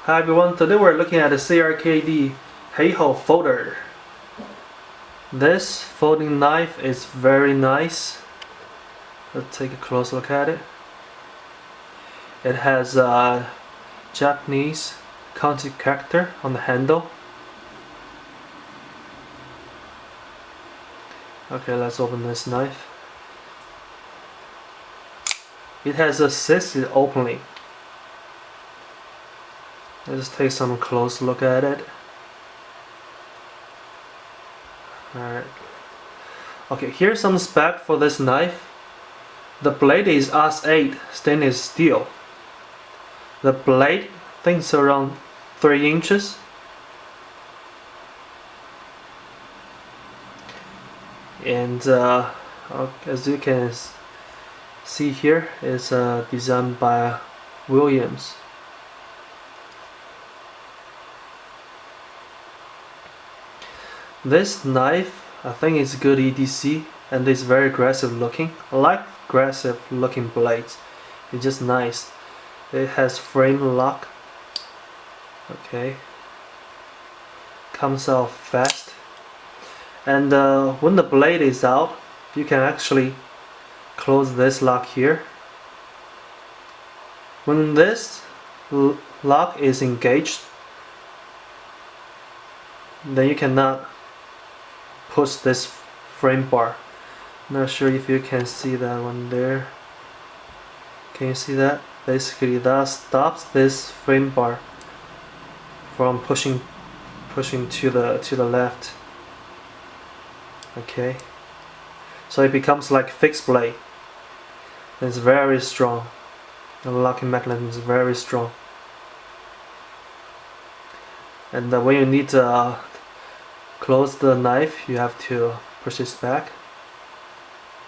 Hi everyone, today we're looking at the CRKT Heiho folder. This folding knife is very nice. Let's take a close look at it. It has a Japanese kanji character on the handle. Okay, let's open this knife. It has a assisted opening. Let's take some close look at it. Alright. Okay, here's some spec for this knife. The blade is S8 stainless steel. The blade, I think it's around 3 inches. And as you can see here, it's designed by Williams. This knife, I think it's good EDC and it's very aggressive looking. I like aggressive looking blades. It's just nice. It has frame lock. Okay. Comes out fast. And when the blade is out, you can actually close this lock here. When this lock is engaged, then you cannot push this frame bar. Not sure if you can see that one there. Can you see that? Basically that stops this frame bar from pushing to the left. Okay. So it becomes like fixed blade. It's very strong. The locking mechanism is very strong. And when you need to close the knife, you have to push this back.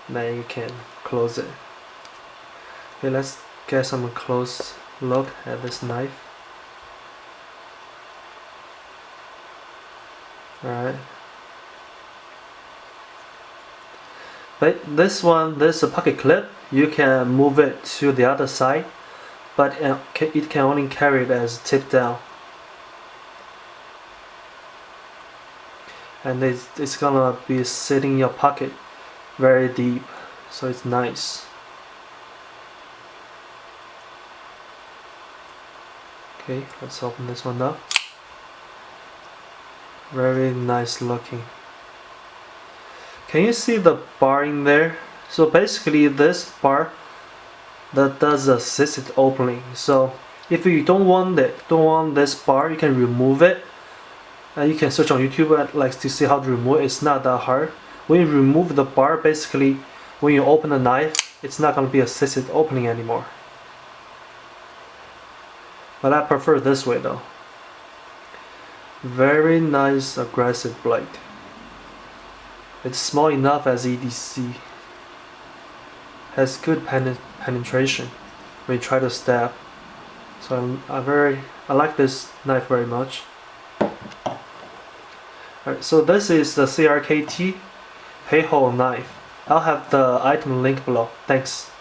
Then you can close it. Okay, let's get some close look at this knife. Alright. But this is a pocket clip. You can move it to the other side, but it can only carry it as tip down. And it's gonna be sitting in your pocket very deep, so it's nice. Okay, let's open this one up. Very nice looking. Can you see the bar in there? So basically this bar that does assisted opening. So if you don't want this bar, you can remove it. You can search on YouTube to see how to remove it. It's not that hard. When you remove the bar, basically when you open the knife, it's not going to be assisted opening anymore. But I prefer this way though. Very nice aggressive blade. It's small enough as EDC. Has good penetration when you try to stab. So I like this knife very much. Alright, so this is the CRKT Heiho knife. I'll have the item link below. Thanks.